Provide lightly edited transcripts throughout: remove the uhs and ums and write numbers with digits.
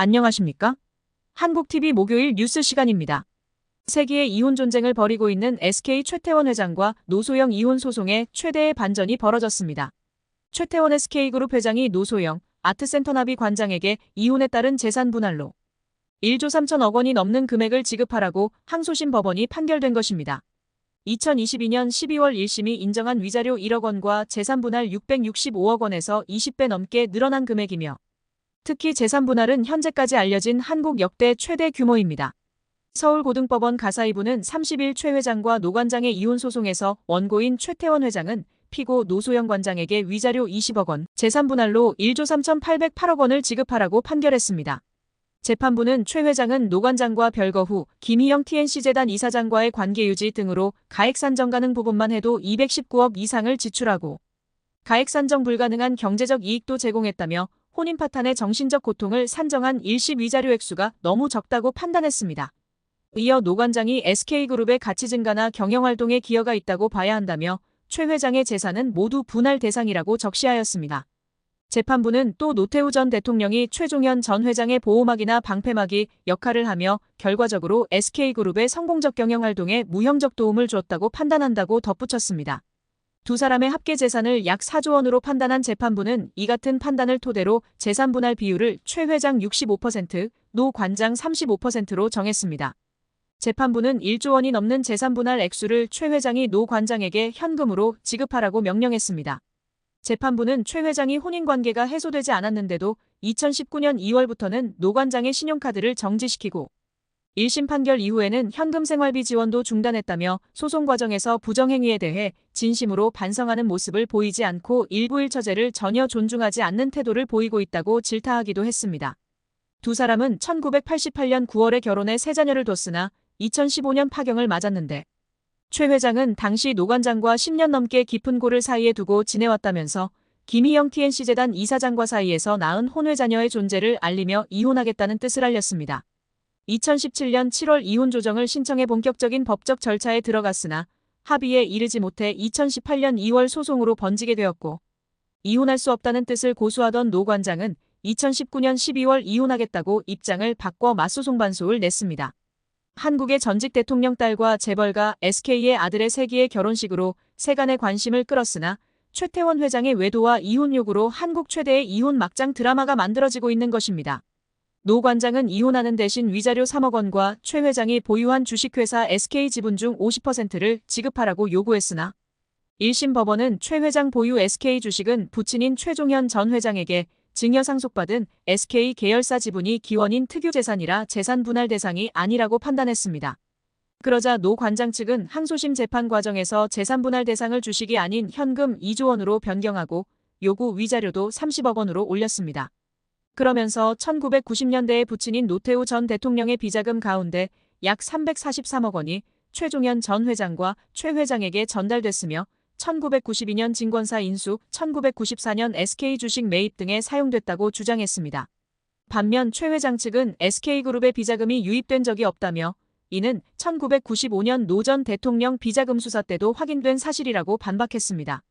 안녕하십니까? 한국TV 목요일 뉴스 시간입니다. 세기의 이혼 전쟁을 벌이고 있는 SK 최태원 회장과 노소영 이혼 소송에 최대의 반전이 벌어졌습니다. 최태원 SK그룹 회장이 노소영 아트센터나비 관장에게 이혼에 따른 재산 분할로 1조 3천억 원이 넘는 금액을 지급하라고 항소심 법원이 판결된 것입니다. 2022년 12월 1심이 인정한 위자료 1억 원과 재산 분할 665억 원에서 20배 넘게 늘어난 금액이며 특히 재산 분할은 현재까지 알려진 한국 역대 최대 규모입니다. 서울고등법원 가사이부는 30일 최 회장과 노 관장의 이혼 소송에서 원고인 최태원 회장은 피고 노소영 관장에게 위자료 20억 원, 재산 분할로 1조 3,808억 원을 지급하라고 판결했습니다. 재판부는 최 회장은 노 관장과 별거 후 김희영 TNC재단 이사장과의 관계 유지 등으로 가액 산정 가능 부분만 해도 219억 이상을 지출하고 가액 산정 불가능한 경제적 이익도 제공했다며 혼인 파탄의 정신적 고통을 산정한 일시 위자료 액수가 너무 적다고 판단했습니다. 이어 노 관장이 SK그룹의 가치 증가나 경영활동에 기여가 있다고 봐야 한다며 최 회장의 재산은 모두 분할 대상이라고 적시하였습니다. 재판부는 또 노태우 전 대통령이 최종현 전 회장의 보호막이나 방패막이 역할을 하며 결과적으로 SK그룹의 성공적 경영활동에 무형적 도움을 주었다고 판단한다고 덧붙였습니다. 두 사람의 합계 재산을 약 4조 원으로 판단한 재판부는 이 같은 판단을 토대로 재산 분할 비율을 최 회장 65%, 노 관장 35%로 정했습니다. 재판부는 1조 원이 넘는 재산 분할 액수를 최 회장이 노 관장에게 현금으로 지급하라고 명령했습니다. 재판부는 최 회장이 혼인관계가 해소되지 않았는데도 2019년 2월부터는 노 관장의 신용카드를 정지시키고 1심 판결 이후에는 현금 생활비 지원도 중단했다며 소송 과정에서 부정행위에 대해 진심으로 반성하는 모습을 보이지 않고 일부 일처제를 전혀 존중하지 않는 태도를 보이고 있다고 질타하기도 했습니다. 두 사람은 1988년 9월에 결혼해 세 자녀를 뒀으나 2015년 파경을 맞았는데 최 회장은 당시 노 관장과 10년 넘게 깊은 골을 사이에 두고 지내왔다면서 김희영 TNC재단 이사장과 사이에서 낳은 혼외 자녀의 존재를 알리며 이혼하겠다는 뜻을 알렸습니다. 2017년 7월 이혼 조정을 신청해 본격적인 법적 절차에 들어갔으나 합의에 이르지 못해 2018년 2월 소송으로 번지게 되었고 이혼할 수 없다는 뜻을 고수하던 노 관장은 2019년 12월 이혼하겠다고 입장을 바꿔 맞소송 반소를 냈습니다. 한국의 전직 대통령 딸과 재벌가 SK의 아들의 세기의 결혼식으로 세간의 관심을 끌었으나 최태원 회장의 외도와 이혼 요구로 한국 최대의 이혼 막장 드라마가 만들어지고 있는 것입니다. 노 관장은 이혼하는 대신 위자료 3억 원과 최 회장이 보유한 주식회사 SK 지분 중 50%를 지급하라고 요구했으나 1심 법원은 최 회장 보유 SK 주식은 부친인 최종현 전 회장에게 증여 상속받은 SK 계열사 지분이 기원인 특유재산이라 재산 분할 대상이 아니라고 판단했습니다. 그러자 노 관장 측은 항소심 재판 과정에서 재산 분할 대상을 주식이 아닌 현금 2조 원으로 변경하고 요구 위자료도 30억 원으로 올렸습니다. 그러면서 1990년대에 부친인 노태우 전 대통령의 비자금 가운데 약 343억 원이 최종현 전 회장과 최 회장에게 전달됐으며 1992년 증권사 인수, 1994년 SK 주식 매입 등에 사용됐다고 주장했습니다. 반면 최 회장 측은 SK그룹의 비자금이 유입된 적이 없다며 이는 1995년 노 전 대통령 비자금 수사 때도 확인된 사실이라고 반박했습니다.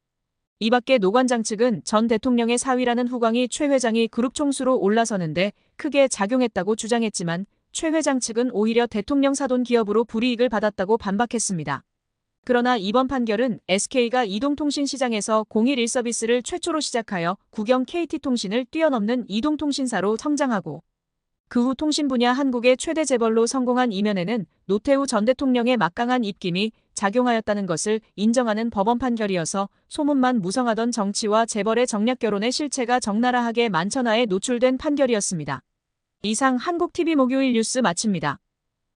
이 밖에 노 관장 측은 전 대통령의 사위라는 후광이 최 회장이 그룹 총수로 올라서는데 크게 작용했다고 주장했지만 최 회장 측은 오히려 대통령 사돈 기업으로 불이익을 받았다고 반박했습니다. 그러나 이번 판결은 SK가 이동통신 시장에서 011서비스를 최초로 시작하여 국영 KT통신을 뛰어넘는 이동통신사로 성장하고 그 후 통신 분야 한국의 최대 재벌로 성공한 이면에는 노태우 전 대통령의 막강한 입김이 작용하였다는 것을 인정하는 법원 판결이어서 소문만 무성하던 정치와 재벌의 정략 결혼의 실체가 적나라하게 만천하에 노출된 판결이었습니다. 이상 한국TV 목요일 뉴스 마칩니다.